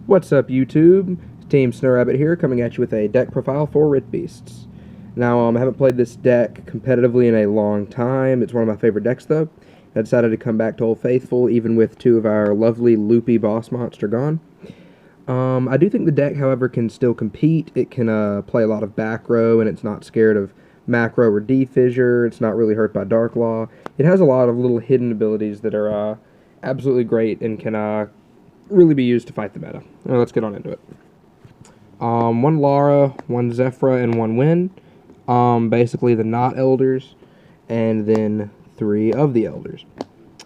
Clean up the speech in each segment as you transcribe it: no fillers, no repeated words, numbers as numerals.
What's up, YouTube? Team Snow Rabbit here, coming at you with a deck profile for Rit Beasts. Now, I haven't played this deck competitively in a long time. It's one of my favorite decks, though. I decided to come back to Old Faithful, even with two of our lovely loopy boss monster gone. I do think the deck, however, can still compete. It can play a lot of back row, and it's not scared of macro or D-Fissure. It's not really hurt by Dark Law. It has a lot of little hidden abilities that are absolutely great and can really be used to fight the meta. Let's get on into it. One Lara, one Zephyra, and one Wynn. Basically the not elders, and then 3 of the elders.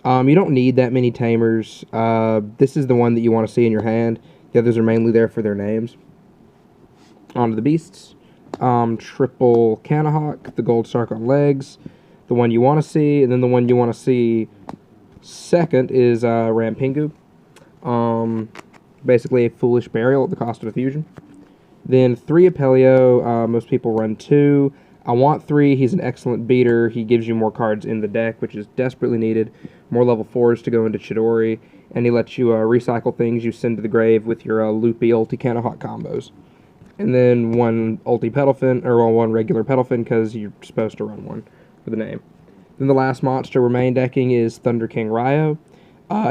You don't need that many tamers. This is the one that you want to see in your hand. The others are mainly there for their names. On to the beasts. Triple Cannahawk, the Gold Sark on legs, the one you want to see, and then the one you want to see second is Rampingu. Basically a foolish burial at the cost of a fusion. Then 3 Apelio, most people run 2. I want 3, he's an excellent beater. He gives you more cards in the deck, which is desperately needed. More level 4s to go into Chidori, and he lets you recycle things you send to the grave with your loopy ulti Cannahawk combos. And then 1 ulti Petalfin, or 1 regular Petalfin, because you're supposed to run 1 for the name. Then the last monster we're main decking is Thunder King Ryo.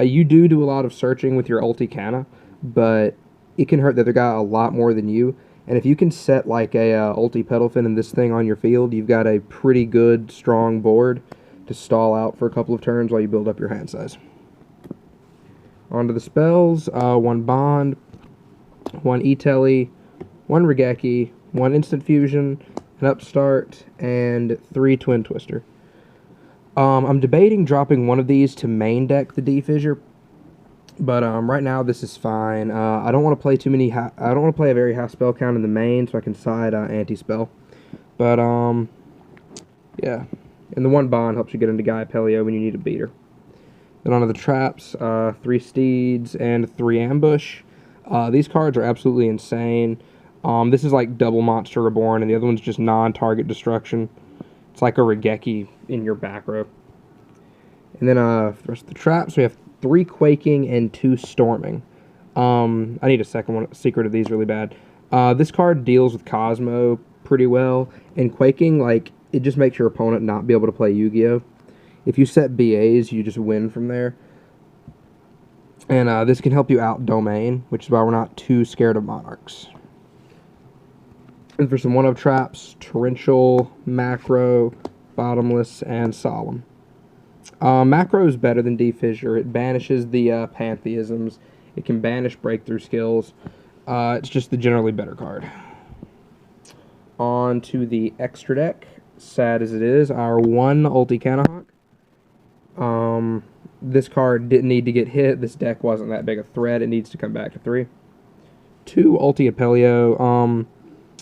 You do a lot of searching with your ulti Canna, but it can hurt the other guy a lot more than you. And if you can set like a ulti Petalfin and this thing on your field, you've got a pretty good, strong board to stall out for a couple of turns while you build up your hand size. On to the spells. 1 Bond, 1 E-Telly, 1 Raigeki, 1 Instant Fusion, an Upstart, and 3 Twin Twister. I'm debating dropping one of these to main deck the D-Fissure, but right now this is fine. I don't want to play too many. I don't want to play a very high spell count in the main, so I can side anti-spell. But yeah, and the 1 Bond helps you get into Gaia Pelio when you need a beater. Then onto the traps. 3 Steeds and 3 Ambush. These cards are absolutely insane. This is like double Monster Reborn, and the other one's just non-target destruction. It's like a Raigeki in your back row. And then for the rest of the traps, we have 3 Quaking and 2 Storming. I need a secret of these really bad. This card deals with Cosmo pretty well, and Quaking, like, it just makes your opponent not be able to play Yu-Gi-Oh! If you set BAs, you just win from there. And this can help you out Domain, which is why we're not too scared of Monarchs. And for some 1-of traps, Torrential, Macro, Bottomless, and Solemn. Macro is better than D-Fissure. It banishes the Pantheisms. It can banish breakthrough skills. It's just the generally better card. On to the extra deck. Sad as it is, our 1 ulti Cannahawk. This card didn't need to get hit. This deck wasn't that big a threat. It needs to come back to 3. 2 ulti Apelio.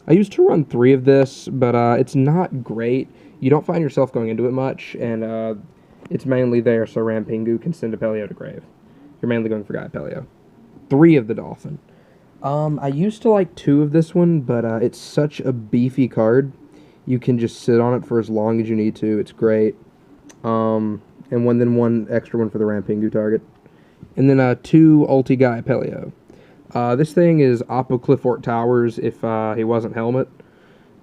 I used to run 3 of this, but it's not great. You don't find yourself going into it much, and it's mainly there so Rampingu can send Apelio to grave. You're mainly going for Gaia Pelio. 3 of the Dolphin. I used to like 2 of this one, but it's such a beefy card. You can just sit on it for as long as you need to. It's great. And then 1 extra one for the Rampingu target. And then 2 ulti Gaia Pelio. This thing is Oppo Cliffort Towers if he wasn't Helmet.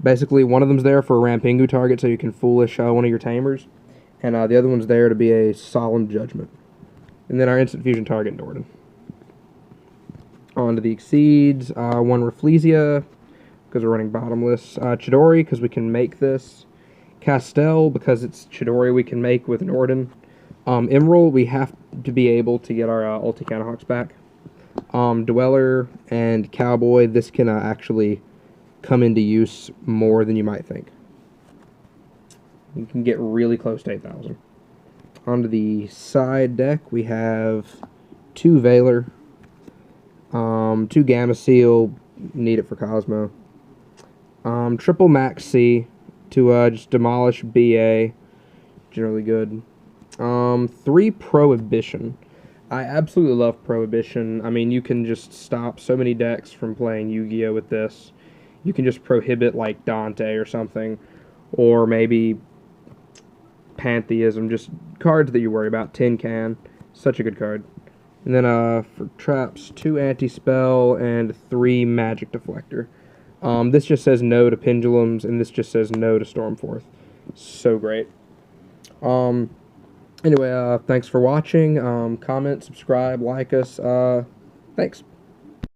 Basically, one of them's there for a Rampingu target so you can foolish one of your tamers. And the other one's there to be a Solemn Judgment. And then our Instant Fusion target, Norden. On to the Exceeds. 1 Rafflesia, because we're running Bottomless. Chidori, because we can make this. Castel, because it's Chidori we can make with Norden. Emerald, we have to be able to get our ulti Cannahawks back. Dweller and Cowboy, this can actually come into use more than you might think. You can get really close to 8,000. Onto the side deck, we have 2 Valor, 2 Gamma Seal, need it for Cosmo, triple Max C to just demolish BA, generally good, 3 Prohibition. I absolutely love Prohibition. I mean, you can just stop so many decks from playing Yu-Gi-Oh! With this. You can just prohibit, like, Dante or something. Or maybe Pantheism. Just cards that you worry about. Tin Can. Such a good card. And then for traps, 2 anti-spell and 3 magic deflector. This just says no to pendulums, and this just says no to Stormforth. So great. Anyway, thanks for watching. Comment, subscribe, like us. Thanks.